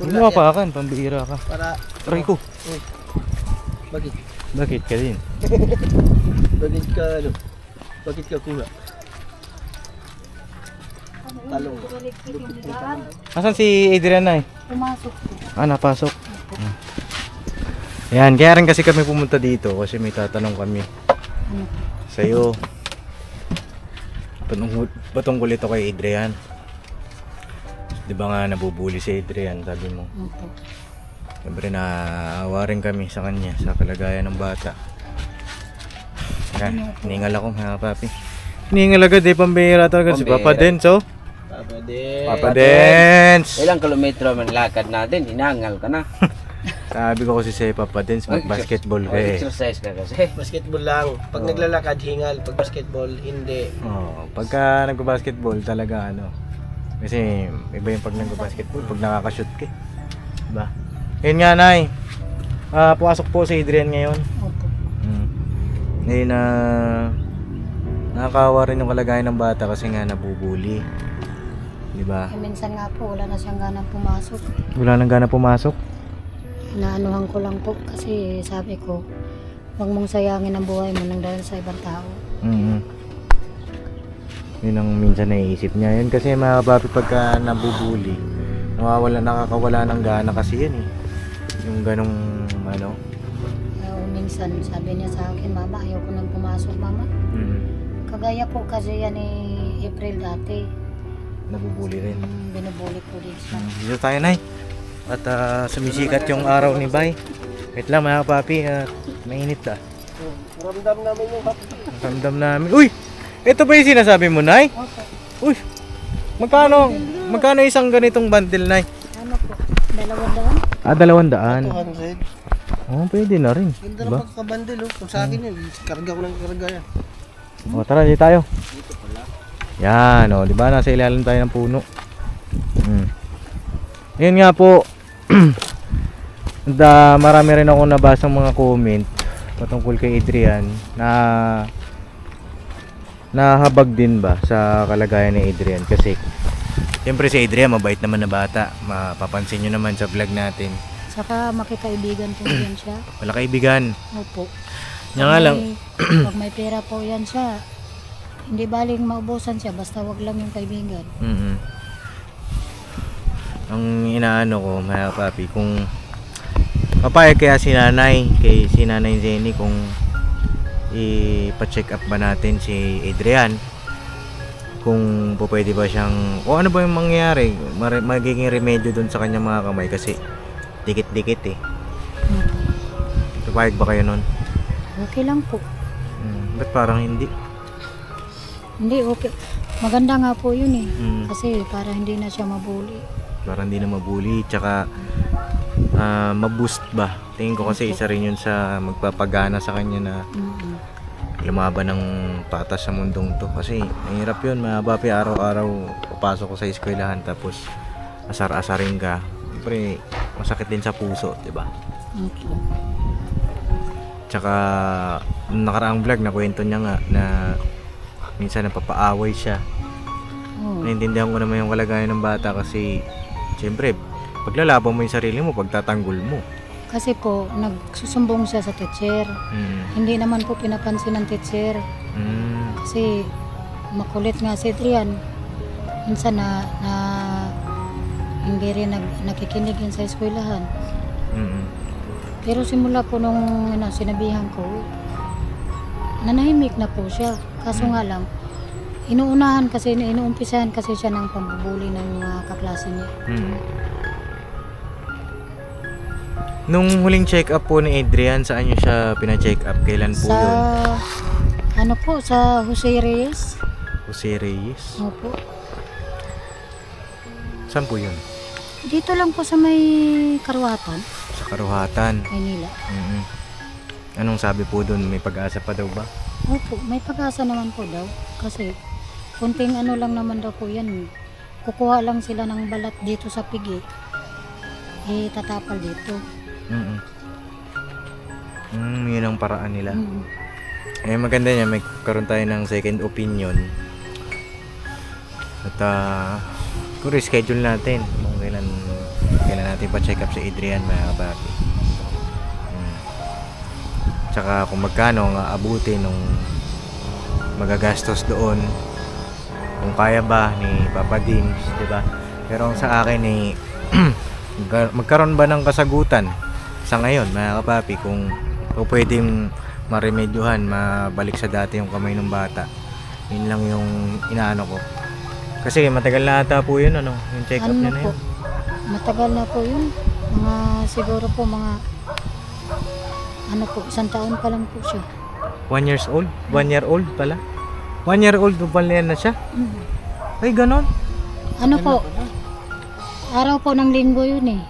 Speaker 1: Huwag mo mapakan, pambihira ka.
Speaker 3: para
Speaker 1: Aray ko.
Speaker 3: Bakit?
Speaker 1: Bakit ka din?
Speaker 3: Bakit ka ano? Bakit ka kuna? Talong.
Speaker 1: Asan si Adrian na eh?
Speaker 2: Pumasok po.
Speaker 1: Napasok. Yan, kaya rin kasi kami pumunta dito kasi may tatanong kami sa'yo. Patungkol ito kay Adrian. Di ba nga nabubuli si Adrian, sabi mo.
Speaker 2: Opo.
Speaker 1: Siyempre naawa rin kami sa kanya, sa kalagayan ng bata. Yan, hiningal ako mga papi. Hiningal agad eh, pambihira talaga si Papa Dens, oh. Papa Dens!
Speaker 4: Ilang kilometro man lakad natin, hinangal ka na.
Speaker 1: Sabi ko kasi si Papa Dens, mag-basketball ka eh.
Speaker 4: Exercise ka kasi.
Speaker 3: Basketball lang. Pag naglalakad, hingal. Pag basketball, hindi.
Speaker 1: Oh, pagka nagbabasketball talaga ano. Kasi iba yung pag nagbabasketball, pag nakaka-shoot ka. Diba? Yun nga, Nay. Pumasok po si Adrian ngayon.
Speaker 2: Opo.
Speaker 1: Ngayon na nakakawa rin yung kalagayan ng bata kasi nga nabubuli. Diba?
Speaker 2: Minsan nga po, wala na siyang ganang pumasok.
Speaker 1: Wala nang gana pumasok.
Speaker 2: Naanuhan ko lang po kasi sabi ko, huwag mong sayangin ang buhay mo nang dahil sa ibang tao.
Speaker 1: Yun ang minsan naiisip niya. Yun kasi mga papi pagka nabubuli, nakakawala ng gana kasi yan eh. Yung ganong ano.
Speaker 2: Minsan sabi niya sa akin, Mama, ayaw ko nang pumasok, Mama. Kagaya po kasi yan April dati.
Speaker 1: Nabubuli rin.
Speaker 2: Binubuli ko din siya.
Speaker 1: Dito tayo, Nay. At sumisikat yung araw ni Bay. Wait lang mga papi, mainit ah.
Speaker 3: Ramdam namin yung happy.
Speaker 1: Ramdam namin. Uy! Ito ba yung sinasabi mo, Nay?
Speaker 2: Okay.
Speaker 1: Uy! Magkano isang ganitong bundle, Nay?
Speaker 2: Ano po? 200?
Speaker 1: 200. Oh, pwede na rin.
Speaker 3: Ganda
Speaker 1: Diba?
Speaker 3: na pagkabandil oh. Kung sa akin yun, karga ko ng karga yan.
Speaker 1: O, tara, dito tayo. Yan, o, di ba? Nasa ilalim tayo ng puno. Yun nga po. Marami rin ako nabasang mga comment patungkol kay Adrian na nahabag din ba sa kalagayan ni Adrian kasi Siyempre si Adrian, mabait naman na bata. Mapapansin nyo naman sa vlog natin.
Speaker 2: Saka makikaibigan po yan siya.
Speaker 1: Wala kaibigan.
Speaker 2: Opo.
Speaker 1: Yan nga lang.
Speaker 2: Pag may pera po yan siya, hindi baling maubusan siya, basta wag lang yung kaibigan.
Speaker 1: Mm-mm. Ang inaano ko, mga papi, kung papayag kaya si nanay, kay si nanay Jenny, kung ipa-check up ba natin si Adrian, kung po pwede ba siyang, o ano ba yung mangyayari, magiging remedyo dun sa kanyang mga kamay kasi dikit-dikit eh. Papayag ba kayo nun?
Speaker 2: Okay lang po.
Speaker 1: Ba't parang hindi?
Speaker 2: Hindi, okay. Maganda nga po yun eh.
Speaker 1: Mm.
Speaker 2: Kasi para hindi na siya mabuli.
Speaker 1: Parang hindi na mabuli, tsaka maboost ba? Tingin ko kasi isa rin yun sa magpapagana sa kanya na
Speaker 2: Mm-mm.
Speaker 1: lumaban ng patas sa mundong to. Kasi mahirap yun, mga papi, araw-araw papasok ko sa eskwelahan tapos asar-asarin ka. Siyempre, masakit din sa puso, diba?
Speaker 2: Okay.
Speaker 1: Tsaka, nung nakaraang vlog, nakwento niya nga na minsan napapaaway siya.
Speaker 2: Oh.
Speaker 1: Naintindihan ko naman yung kalagayan ng bata kasi siyempre, paglalaban mo yung sarili mo, pagtatanggol mo.
Speaker 2: Kasi po, nagsusumbong siya sa teacher. Hindi naman po pinapansin ng teacher. Kasi makulit nga si Adrian. Minsan na hindi rin nakikinig yun sa eskwelahan. Pero simula po nung sinabihan ko, nanahimik na po siya. Kaso nga lang, inuumpisahan kasi siya ng pambubuli ng mga kaklase niya.
Speaker 1: Nung huling check up po ni Adrian, saan niyo siya pina-check up? Kailan po
Speaker 2: Sa,
Speaker 1: yun?
Speaker 2: sa Jose Reyes.
Speaker 1: Jose Reyes?
Speaker 2: Opo.
Speaker 1: Saan po yun?
Speaker 2: Dito lang po sa may Karuhatan,
Speaker 1: Sa Karuhatan.
Speaker 2: Maynila.
Speaker 1: Anong sabi po doon? May pag-asa pa daw ba?
Speaker 2: Opo, may pag-asa naman po daw. Kasi kunting lang naman daw po yan. Kukuha lang sila ng balat dito sa pigi. Tatapal dito.
Speaker 1: Yun ang paraan nila.
Speaker 2: Mm.
Speaker 1: Eh maganda niya, may karoon tayo ng second opinion. At kung reschedule natin kung kailan natin pa-check up si Adrian, mga papi. Tsaka kung magkano ang aabuti nung magagastos doon, kung kaya ba ni Papa Dins, di ba? Pero ang sa akin magkaroon ba ng kasagutan sa ngayon, mga kapapi, kung pwedeng maremedyohan, mabalik sa dati yung kamay ng bata. Yun lang yung inaano ko. Kasi matagal na ata po yun, yung check up niya na
Speaker 2: po?
Speaker 1: yun.
Speaker 2: Matagal na po yun. Siguro po mga 1 taon pa lang po siya.
Speaker 1: 1 years old? 1 year old pala? 1 year old pa na siya? Ay, ganon?
Speaker 2: Po? Araw po ng linggo yun eh.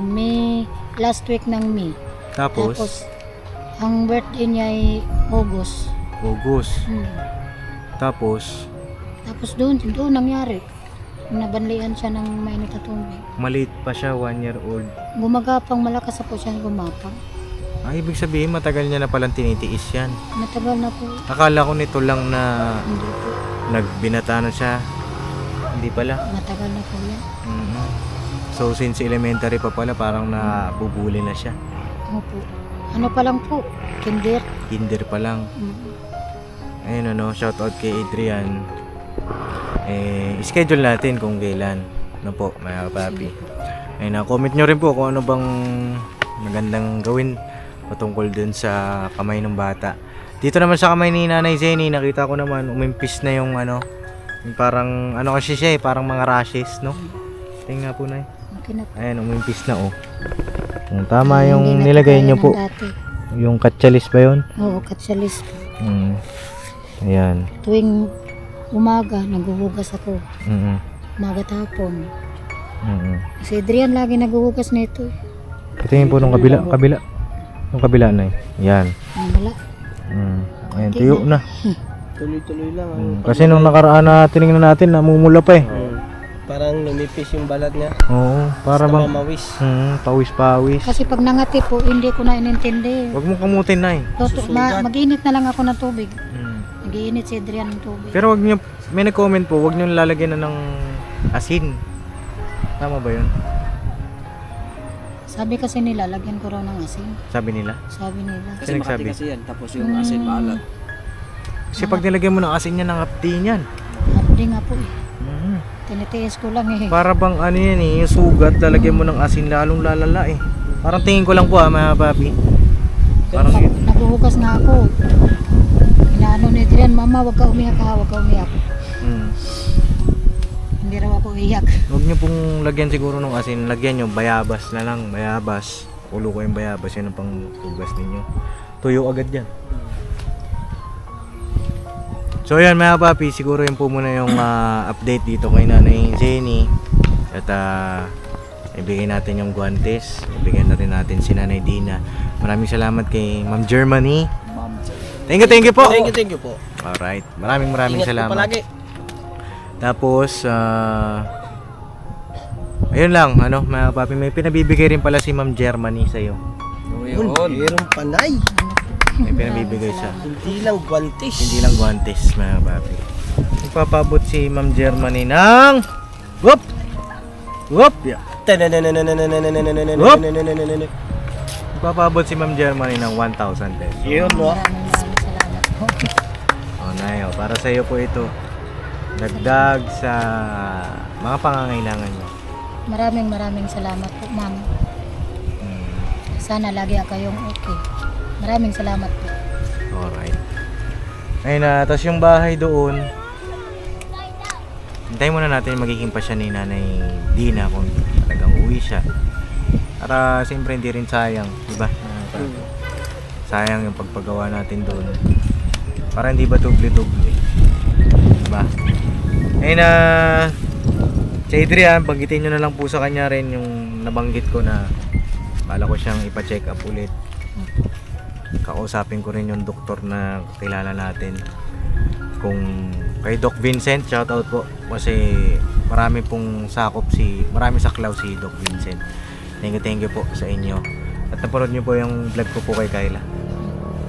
Speaker 2: May last week ng May.
Speaker 1: Tapos
Speaker 2: ang birthday niya ay August.
Speaker 1: Tapos
Speaker 2: doon nangyari. Nabanlian siya ng mainit na tubig.
Speaker 1: maliit pa siya, 1 year old.
Speaker 2: Gumagapang, malakas na po siya gumapang.
Speaker 1: Ibig sabihin matagal niya na palang tinitiis yan.
Speaker 2: Matagal na po.
Speaker 1: Akala ko nito lang na
Speaker 2: Hindi po.
Speaker 1: nagbinata na siya. Hindi pala.
Speaker 2: Matagal na po yan.
Speaker 1: So since elementary pa pala, parang nabubuli na siya.
Speaker 2: Opo. Pa lang po? Kinder.
Speaker 1: Kinder pa lang. Ayun shoutout kay Adrian. Schedule natin kung kailan. Po, mga papi. Ayun comment nyo rin po kung ano bang magandang gawin patungkol dun sa kamay ng bata. Dito naman sa kamay ni Nanay Jenny, nakita ko naman umimpis na yung yung parang kasi siya parang mga rashes, no? Tingnan po na.
Speaker 2: Okay na po.
Speaker 1: Ayan, umimpis na tama yung nilagay nyo po.
Speaker 2: Dati.
Speaker 1: Yung katsalis ba yun?
Speaker 2: Oo, katsalis po.
Speaker 1: Ayan.
Speaker 2: Tuwing umaga, naghuhugas ako. Umaga tapon. Si Adrian lagi naghuhugas nito.
Speaker 1: Patingin po nung kabila. Yung kabila na yan.
Speaker 2: Wala.
Speaker 1: Ayan, tuyo na.
Speaker 3: Tuloy-tuloy lang.
Speaker 1: Kasi nung nakaraan na tinignan natin, namumula pa eh.
Speaker 3: Parang lumipis yung balat niya.
Speaker 1: Oo, para bang
Speaker 3: Mawis.
Speaker 1: pawis-pawis.
Speaker 2: Kasi pag nangati po, hindi ko na inintindi.
Speaker 1: Huwag mo kamutin na
Speaker 2: Mag-init na lang ako ng tubig. Nag-iinit si Adrian ng tubig.
Speaker 1: Pero wag niyo, may nag-comment po, wag niyo lalagyan na ng asin. Tama ba yun?
Speaker 2: Sabi kasi nila, lagyan ko raw ng asin.
Speaker 1: Sabi nila.
Speaker 2: Sabi nila.
Speaker 4: Kasi
Speaker 1: Sino nagsabi?
Speaker 4: makati kasi yan. Tapos yung asin maalat.
Speaker 1: Kasi pag nilagyan mo ng asin yan, nangapti niyan.
Speaker 2: Hapdi nga po eh.
Speaker 1: Mhm.
Speaker 2: Tinitiis ko lang eh.
Speaker 1: Para bang ano yan eh, yung sugat, lalagyan mo ng asin, lalong lalala eh. Parang tingin ko lang po mga papi. Parang
Speaker 2: Naghuhugas na ako. Inaano ni Adrian, mama wag ka umiyak ha, wag ka umiyak. Hindi raw ako iyak.
Speaker 1: Huwag nyo pong lagyan siguro ng asin, lagyan nyo bayabas na lang, bayabas. Ulo ko yung bayabas, yun ang pang hugas ninyo. Tuyo agad yan. So yan mga papi, siguro yun po muna yung update dito kay Nanay Jenny. At ibigay natin yung guantes, ibigay na rin natin si Nanay Dina. Maraming salamat kay Ma'am Germany. Thank you po.
Speaker 3: Thank you po.
Speaker 1: Alright, maraming
Speaker 3: Ingat po
Speaker 1: salamat.
Speaker 3: palagi.
Speaker 1: Tapos, ayun lang, ano, mga papi, may pinabibigay rin pala si Ma'am Germany sa'yo.
Speaker 3: Yun, mayroong panay.
Speaker 1: May pinabibigay siya.
Speaker 3: Hindi lang guantes.
Speaker 1: Hindi lang guantes, mga papi. Magpapabot si Ma'am Germany ng... Whoop! Whoop! Yeah. Magpapabot si Ma'am Germany ng 1,000 pesos.
Speaker 3: Yun, no?
Speaker 2: Maraming salamat po.
Speaker 1: Oh, Nayo, para sa'yo po ito. Dagdag sa mga pangangailangan niyo.
Speaker 2: Maraming salamat po, ma'am. Sana lagi kayong okay. Maraming salamat po.
Speaker 1: Alright. Ayun na, tapos yung bahay doon, hintayin muna natin yung magiging pasya ni Nanay Dina kung talagang uwi siya. Para siyempre hindi rin sayang, di ba? Sayang yung pagpagawa natin doon. Para hindi ba doble-doble. Di ba? Ayun na, si Adrian, banggitin nyo na lang po sa kanya rin yung nabanggit ko na bala ko siyang ipa-check up ulit. Kakausapin ko rin yung doktor na kilala natin. Kung kay Doc Vincent, shoutout po. Kasi marami pong marami saklaw si Doc Vincent. Thank you po sa inyo. At napanood nyo po yung vlog ko po kay Kyla.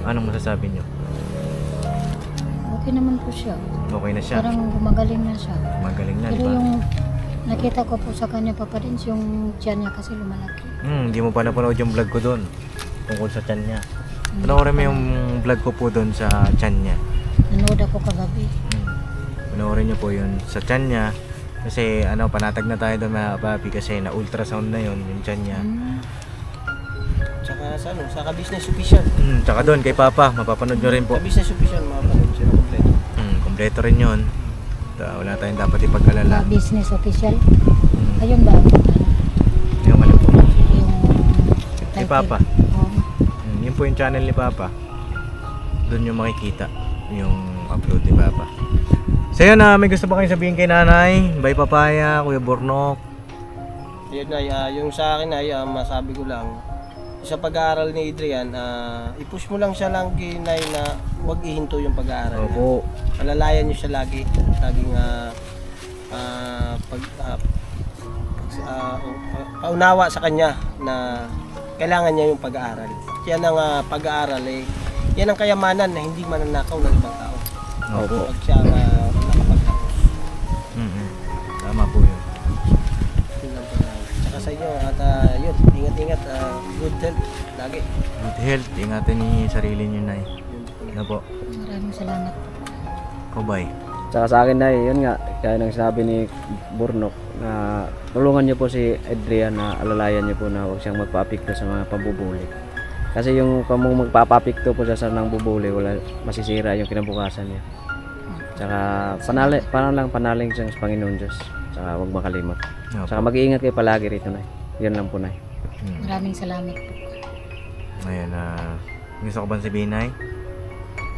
Speaker 1: Anong masasabi nyo?
Speaker 2: Okay naman po siya.
Speaker 1: Okay na siya?
Speaker 2: Parang gumagaling na siya.
Speaker 1: Magaling na, di
Speaker 2: Pero
Speaker 1: ba?
Speaker 2: yung nakita ko po sa kanya papadins, yung tiyan niya kasi lumalaki.
Speaker 1: Hindi mo pa napanood yung vlog ko doon. Tungkol sa tiyan niya. Panoorin mo yung vlog ko po doon sa tiyan niya.
Speaker 2: Nanood ako kagabi.
Speaker 1: Panoorin nyo po yun sa tiyan niya. Kasi panatag na tayo doon mga papi kasi na ultrasound na yun yung tiyan niya.
Speaker 3: Tsaka sa ka-business official.
Speaker 1: Tsaka doon kay Papa, mapapanood nyo rin po.
Speaker 3: Ka-business official, mga panood sila kompleto.
Speaker 1: Kompleto rin yun. Wala tayong dapat ipag-alala.
Speaker 2: Business official. Ayun ba?
Speaker 1: Yung ano po.
Speaker 2: Yung
Speaker 1: Kay
Speaker 2: title.
Speaker 1: Papa.
Speaker 2: Oo.
Speaker 1: Yun po yung channel ni Papa. Doon yung makikita yung upload ni Papa. So yun may gusto pa kayong sabihin kay Nanay? Bay Papaya, Kuya Bornok.
Speaker 3: Yun na, yung sa akin ay masabi ko lang, sa pag-aaral ni Adrian, i-push mo lang siya lang kinay na huwag ihinto yung pag-aaral niya.
Speaker 1: Opo.
Speaker 3: Alalayan niyo siya lagi. Laging paunawa sa kanya na kailangan niya yung pag-aaral. Yan ang pag-aaral yan ang kayamanan na hindi mananakaw ng ibang tao.
Speaker 1: Opo.
Speaker 3: Pag siya nakapagtapos.
Speaker 1: Tama po yun.
Speaker 3: Yun lang po lang. Tsaka sa inyo at yun, ingat-ingat, good health lagi.
Speaker 1: Good health. Ingatan niyo yung sarili niyo, Nay.
Speaker 3: Yun po lang.
Speaker 1: Ano po?
Speaker 2: Maraming salamat po.
Speaker 1: Kubay.
Speaker 4: Tsaka sa akin na yun nga, kaya nang sabi ni Burnok na tulungan niyo po si Adrian na alalayan niyo po na huwag siyang magpa-apekto sa mga pambubuli. Kasi yung kung magpapapikto po siya sa nang bubuli, wala masisira yung kinabukasan niya. Tsaka panaling siya sa Panginoon Diyos. Tsaka huwag makalimot. Tsaka mag-iingat kayo palagi rito, Nay. Yan lang po, Nay.
Speaker 2: Maraming salamat po.
Speaker 1: Ayun, gusto ko bang sabihin, Nay?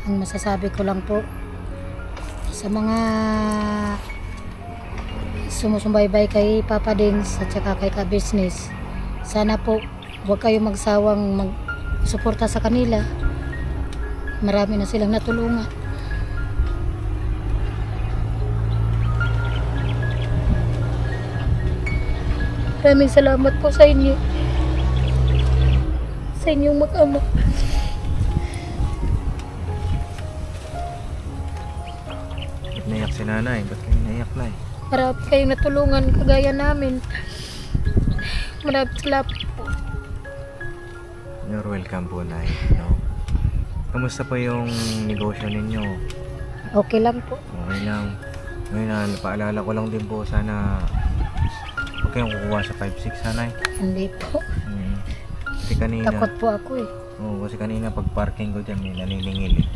Speaker 2: Ang masasabi ko lang po sa mga sumusubaybay kay Papa Dins at saka kay ka-business, sana po huwag kayong magsawang magsuporta sa kanila. Marami na silang natulungan. Maraming salamat po sa inyo. Sa inyong mag-ama.
Speaker 1: Ba't naiyak si Nanay? Ba't kayo naiyak, Nay?
Speaker 2: Marami kayong natulungan kagaya namin. Maraming salamat po.
Speaker 1: You're welcome po, Nay. No? Kamusta po yung negosyo ninyo?
Speaker 2: Okay lang po.
Speaker 1: Okay lang. Ngayon, paalala ko lang din po, sana huwag kayong kukuha sa 5-6, Nay.
Speaker 2: Hindi po.
Speaker 1: Kasi kanina,
Speaker 2: Takot po ako eh.
Speaker 1: kasi kanina pag parking ko dyan, may naniningil eh.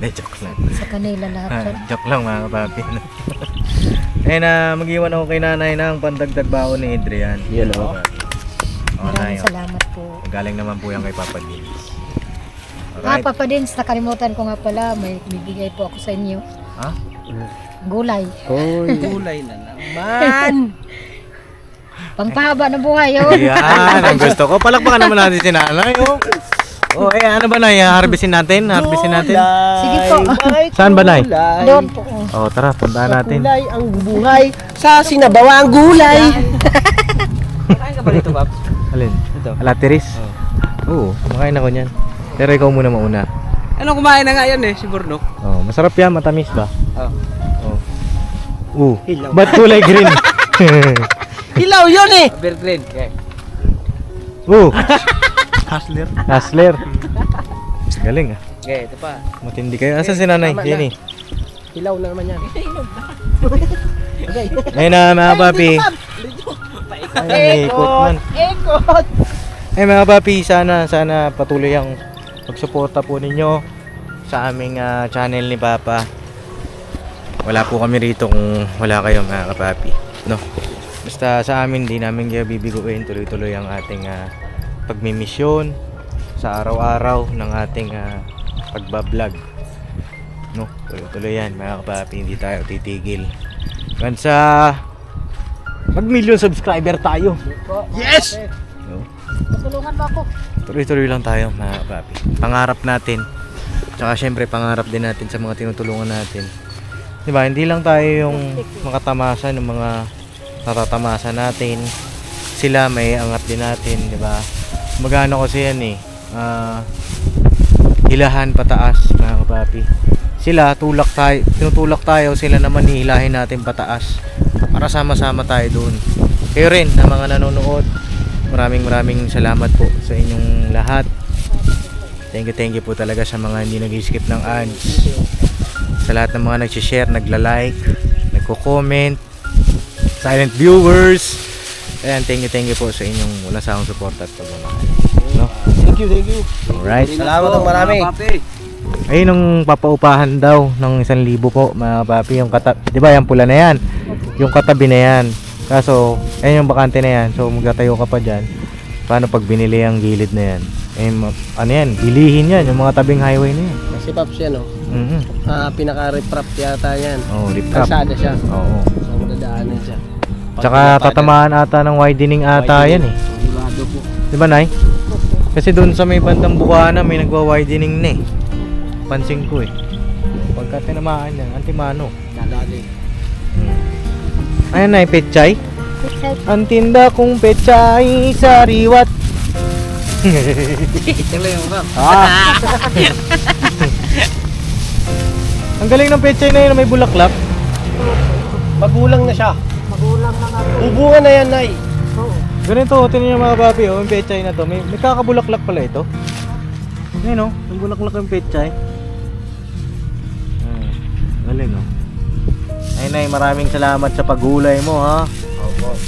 Speaker 1: De, joke lang.
Speaker 2: Sa kanila lahat yan.
Speaker 1: Joke lang mga kapapi. Mag-iwan ako kay nanay ng pandagdag baon ni Adrian.
Speaker 4: Yun, oh.
Speaker 1: Nay,
Speaker 2: Maraming salamat po.
Speaker 1: galing naman po yan kay Papa Dins. Alright.
Speaker 2: Papa Dins, nakalimutan ko nga pala, may bibigay po ako sa inyo.
Speaker 1: Ha?
Speaker 2: Gulay.
Speaker 4: Hoy.
Speaker 3: Gulay na naman.
Speaker 2: Pangpahaba ng buhay yun.
Speaker 1: Yan, ang gusto ko. Palakpakan naman natin si nanay. Ano ba, Nay? Harvestin natin?
Speaker 2: Sige po.
Speaker 1: Saan ba, Nay?
Speaker 2: Doon po.
Speaker 1: Tara, puntahan natin.
Speaker 3: Gulay ang buhay sa sinabawa ang gulay.
Speaker 4: Kain ka ba dito, Paps?
Speaker 1: Alin?
Speaker 4: Ito.
Speaker 1: Alatiris? Oo, kumakain ako niyan. Pero ikaw muna mauna.
Speaker 4: Ano kumain na nga yan si Burnok?
Speaker 1: Masarap yan, matamis ba?
Speaker 3: Hilaw.
Speaker 1: Ba't kulay green?
Speaker 3: Hilaw yun eh.
Speaker 4: Evergreen. Okay.
Speaker 1: Hustler. Galing ah.
Speaker 4: Okay, ito pa.
Speaker 1: Matindi kayo. Asan si nanay?
Speaker 3: Tama na.
Speaker 1: Yan eh.
Speaker 3: Hilaw na naman yan.
Speaker 1: Ayun na mga papi. Ayun, may ikot man.
Speaker 3: Ekot.
Speaker 1: Mga papi, sana patuloy ang pagsuporta po ninyo sa aming channel ni Papa. Wala po kami rito kung wala kayo mga kapapi. No? Basta sa amin, di namin kayo bibiguin. Tuloy-tuloy ang ating pagmimisyon sa araw-araw ng ating pagbablog. No? Tuloy-tuloy yan mga kapapi. Hindi tayo titigil. Hanggang sa mag-million subscriber tayo.
Speaker 3: Yes!
Speaker 1: No?
Speaker 2: Tulungan mo ako.
Speaker 1: Tuloy-tuloy lang tayo mga kapapi. Pangarap natin. Tsaka syempre pangarap din natin sa mga tinutulungan natin. Diba? Hindi lang tayo yung makatamasa ng mga natatamasa natin. Sila may angat din natin, diba? Magano kasi yan eh. Hilahan pataas mga kapapi. Sila tinutulak tayo, sila naman hihilahin natin pataas. Para sama-sama tayo doon. Kayo rin na mga nanonood. Maraming salamat po sa inyong lahat. Thank you po talaga sa mga hindi nag-skip ng ads. Sa lahat ng mga nag-share, nagla-like, nagko-comment, silent viewers. Ayan, thank you po sa inyong walang sawang support at pagmamahal. No?
Speaker 3: Thank you.
Speaker 1: Alright.
Speaker 3: Salamat ng marami.
Speaker 1: Ayun yung papaupahan daw ng 1,000 po mga papi. Yung di ba yung pula na yan? Yung katabi na yan. Kaso, ayun yung bakante na yan. So magtatayo ka pa dyan. Paano pag binili ang gilid na yan? Ano yan? Bilihin yan. Yung mga tabing highway na yan.
Speaker 3: Si Paps yan pinaka-reprap yata yan.
Speaker 1: Riprap.
Speaker 3: Kalsada siya.
Speaker 1: Oo.
Speaker 3: So madadaanan siya.
Speaker 1: Tsaka tatamaan ata ng widening ata yan eh.
Speaker 3: Sigurado po.
Speaker 1: Di ba, Nay? Kasi doon sa may bandang Bukana may nagwa-widening na eh. Pansin ko eh. Pagka tinamaan yan, antimano.
Speaker 3: Dali.
Speaker 1: Ayan, Nay, petchay. Ang tinda kong petchay sariwat. Ang galing ng petchay na yun na may bulaklak.
Speaker 3: Magulang na siya.
Speaker 2: Magulang na nga po.
Speaker 3: Bubungan na yan, Nay.
Speaker 1: Ganito, tinan niyo mga papi, yung petchay na to. May kakabulaklak pala ito. Ayun may bulaklak yung petchay. Galing Ay, Nay, maraming salamat sa paghulay mo ha.
Speaker 3: Opo.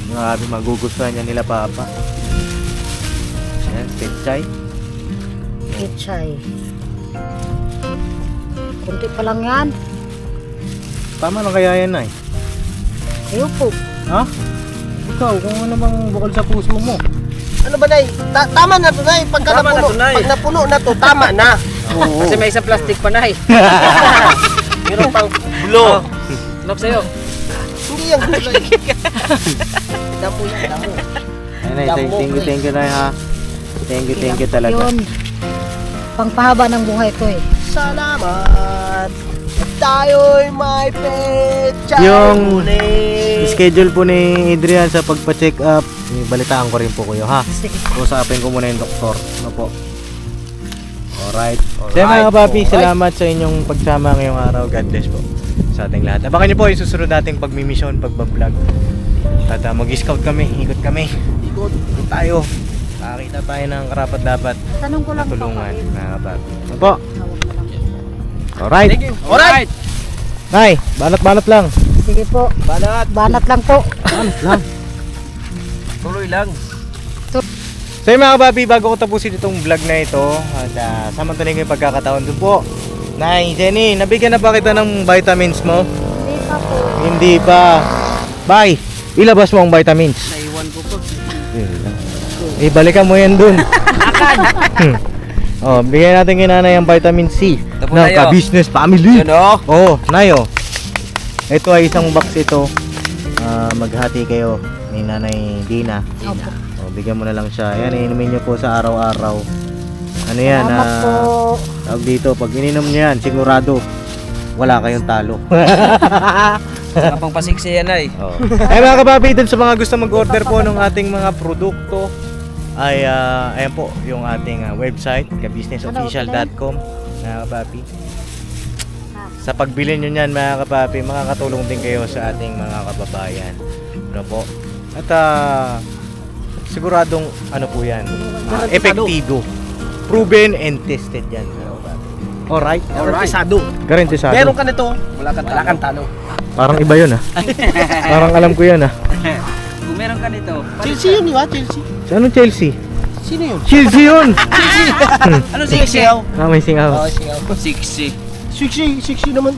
Speaker 1: Grabe, magugustuhan niya nila Papa. Ayan, petchay.
Speaker 2: Pichay. Kunti pa lang yan.
Speaker 1: Tama na kaya yan, Nay?
Speaker 2: Kayo po.
Speaker 1: Ha? Ikaw, kung ano bang bukol sa puso mo.
Speaker 3: Ano ba, Nay? Tama na to, Nay. Pagka
Speaker 4: Tama na
Speaker 3: napuno,
Speaker 4: to, Nay.
Speaker 3: pag napuno na to, tama na.
Speaker 4: Kasi may isang plastic pa na
Speaker 3: Meron pang bulo.
Speaker 4: Nok sa'yo.
Speaker 3: Hindi yan gulay. Damo yan, damo.
Speaker 1: Ay, Nay, thank you, Nay, ha. Thank you talaga.
Speaker 2: Yun. Pangpahaba ng buhay ko eh.
Speaker 3: Salamat. Tayo'y may petsa.
Speaker 1: Yung schedule po ni Adrian sa pagpa-check up, balitaan ko rin po kayo ha.
Speaker 2: Sige.
Speaker 1: Usapin ko muna yung doktor. Ano po? Alright. Kaya mga kapapi, salamat sa inyong pagsama ngayong araw. God bless po sa ating lahat. Abangan niyo po yung susunod nating pagmimisyon, pagbablog. At mag-scout kami, ikot kami. Ikot tayo. Makakita tayo ng karapat dapat
Speaker 2: Tanong ko
Speaker 1: na
Speaker 2: lang
Speaker 1: tulungan,
Speaker 2: po.
Speaker 1: mga kapapi. Ano po? Alright.
Speaker 3: Alright!
Speaker 1: Nay, banat-banat lang.
Speaker 2: Sige po. Banat lang po.
Speaker 1: Banat lang.
Speaker 3: Tuloy lang.
Speaker 1: So yun mga kapapi, bago ko tapusin itong vlog na ito at samantanin ko yung pagkakataon doon po. Nay, Jenny, nabigyan na ba kita ng vitamins mo?
Speaker 2: Hindi pa po.
Speaker 1: Hindi pa. Bye. Ilabas mo ang vitamins.
Speaker 3: Naiwan ko po.
Speaker 1: Ibalikan mo yan dun. Oh, bigyan natin kay nanay ang vitamin C
Speaker 3: po,
Speaker 1: ng
Speaker 3: Nayo.
Speaker 1: ka-business family.
Speaker 3: Yun o.
Speaker 1: Oh, Nayo. Ito ay isang box ito. Maghati kayo ni Nanay Dina.
Speaker 2: Opo.
Speaker 1: Oh, bigyan mo na lang siya. Yan, inumin niyo po sa araw-araw. Ano yan?
Speaker 2: Salamat po.
Speaker 1: Tawag dito, pag ininom niyo yan, sigurado wala kayong talo.
Speaker 3: Saka pang pasiksi yan ay.
Speaker 1: Oh. Ay mga kapapi, dun sa mga gusto mag-order po ng ating mga produkto ay ayan po yung ating website, kabusinessofficial.com mga kapapi. Sa pagbili nyo niyan mga kapapi, makakatulong din kayo sa ating mga kababayan. Ano po? At siguradong ano po yan, epektibo. Proven and tested yan mga kapapi. Alright?
Speaker 3: Garantisado.
Speaker 1: Garantisado.
Speaker 3: Meron ka nito, wala kang talo.
Speaker 1: Parang iba yun Parang alam ko yun
Speaker 3: Kung meron ka nito. Chelsea yun, di ba? Chelsea.
Speaker 1: Anong Chelsea?
Speaker 3: Sino yun?
Speaker 1: Chelsea yun!
Speaker 3: Ano siksi?
Speaker 1: May singaw.
Speaker 3: Siksi naman.